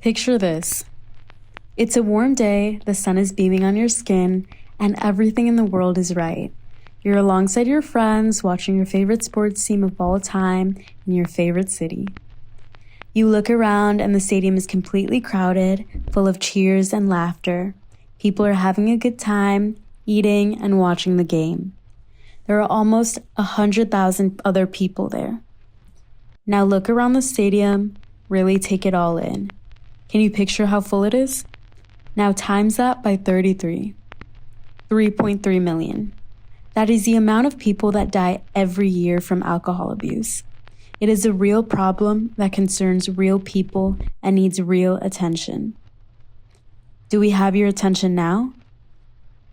Picture this. It's a warm day, the sun is beaming on your skin, and everything in the world is right. You're alongside your friends, watching your favorite sports team of all time in your favorite city. You look around and the stadium is completely crowded, full of cheers and laughter. People are having a good time, eating and watching the game. There are almost 100,000 other people there. Now look around the stadium, really take it all in. Can you picture how full it is? Now times that by 33. 3.3 million. That is the amount of people that die every year from alcohol abuse. It is a real problem that concerns real people and needs real attention. Do we have your attention now?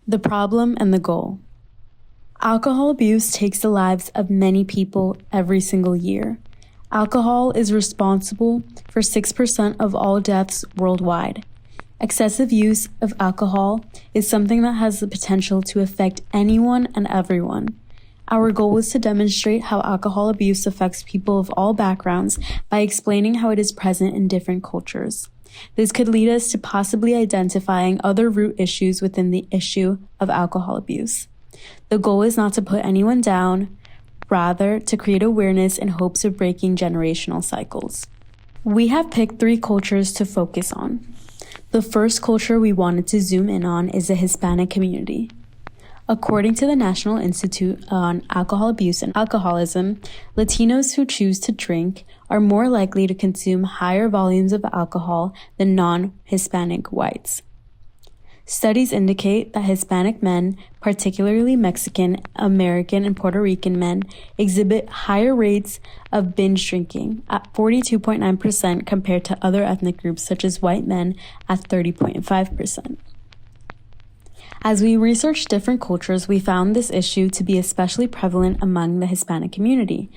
The problem and the goal. Alcohol abuse takes the lives of many people every single year. Alcohol is responsible for 6% of all deaths worldwide. Excessive use of alcohol is something that has the potential to affect anyone and everyone. Our goal is to demonstrate how alcohol abuse affects people of all backgrounds by explaining how it is present in different cultures. This could lead us to possibly identifying other root issues within the issue of alcohol abuse. The goal is not to put anyone down, rather to create awareness in hopes of breaking generational cycles. We have picked 3 cultures to focus on. The first culture we wanted to zoom in on is the Hispanic community. According to the National Institute on Alcohol Abuse and Alcoholism, Latinos who choose to drink are more likely to consume higher volumes of alcohol than non-Hispanic whites. Studies indicate that Hispanic men, particularly Mexican, American, and Puerto Rican men, exhibit higher rates of binge drinking at 42.9% compared to other ethnic groups such as white men at 30.5%. As we researched different cultures, we found this issue to be especially prevalent among the Hispanic community.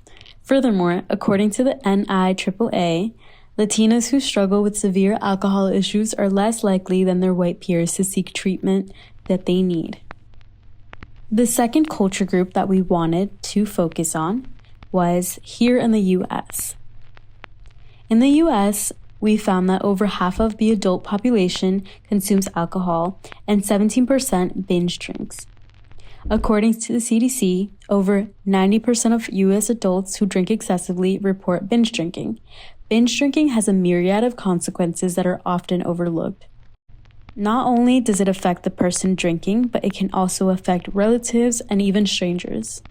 Furthermore, according to the NIAAA, Latinos who struggle with severe alcohol issues are less likely than their white peers to seek treatment that they need. The second culture group that we wanted to focus on was here in the U.S. In the U.S., we found that over half of the adult population consumes alcohol and 17% binge drinks. According to the CDC, over 90% of U.S. adults who drink excessively report binge drinking. Binge drinking has a myriad of consequences that are often overlooked. Not only does it affect the person drinking, but it can also affect relatives and even strangers.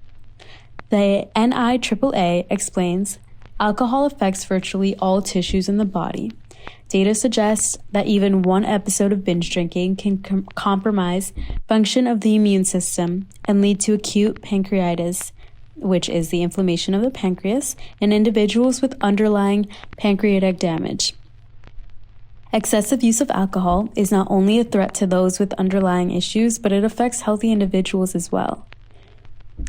The NIAAA explains, alcohol affects virtually all tissues in the body. Data suggests that even one episode of binge drinking can compromise function of the immune system and lead to acute pancreatitis, which is the inflammation of the pancreas, in individuals with underlying pancreatic damage. Excessive use of alcohol is not only a threat to those with underlying issues, but it affects healthy individuals as well.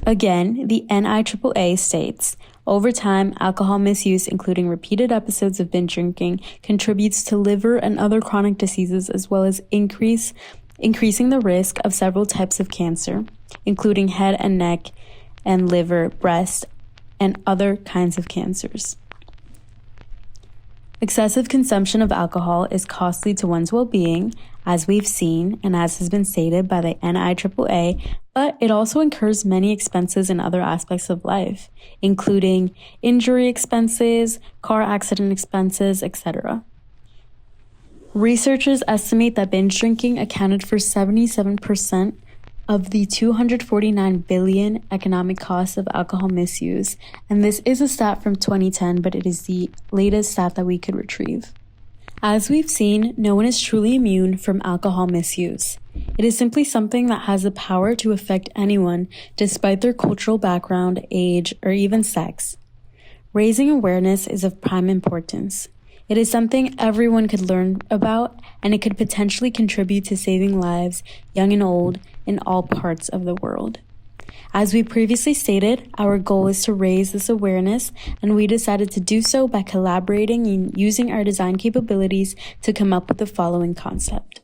Again, the NIAAA states, over time, alcohol misuse, including repeated episodes of binge drinking, contributes to liver and other chronic diseases as well as increasing the risk of several types of cancer, including head and neck and liver, breast, and other kinds of cancers. Excessive consumption of alcohol is costly to one's well-being, as we've seen and as has been stated by the NIAAA, but it also incurs many expenses in other aspects of life, including injury expenses, car accident expenses, etc. Researchers estimate that binge drinking accounted for 77% of the $249 billion economic cost of alcohol misuse, and this is a stat from 2010, but it is the latest stat that we could retrieve. As we've seen, no one is truly immune from alcohol misuse. It is simply something that has the power to affect anyone, despite their cultural background, age, or even sex. Raising awareness is of prime importance. It is something everyone could learn about, and it could potentially contribute to saving lives, young and old, in all parts of the world. As we previously stated, our goal is to raise this awareness, and we decided to do so by collaborating and using our design capabilities to come up with the following concept.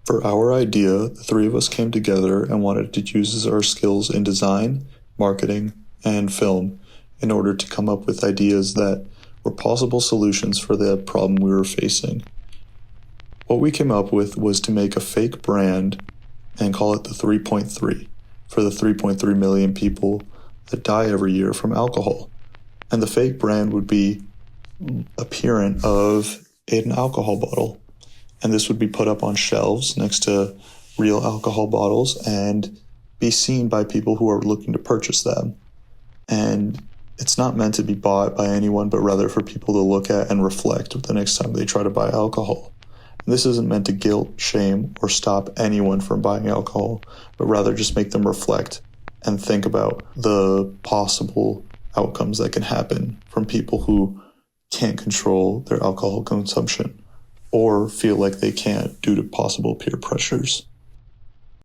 For our idea, the 3 of us came together and wanted to use our skills in design, marketing, and film in order to come up with ideas that were possible solutions for the problem we were facing. What we came up with was to make a fake brand and call it the 3.3 for the 3.3 million people that die every year from alcohol. And the fake brand would be appearance of an alcohol bottle. And this would be put up on shelves next to real alcohol bottles and be seen by people who are looking to purchase them. And it's not meant to be bought by anyone, but rather for people to look at and reflect the next time they try to buy alcohol. And this isn't meant to guilt, shame, or stop anyone from buying alcohol, but rather just make them reflect and think about the possible outcomes that can happen from people who can't control their alcohol consumption or feel like they can't due to possible peer pressures.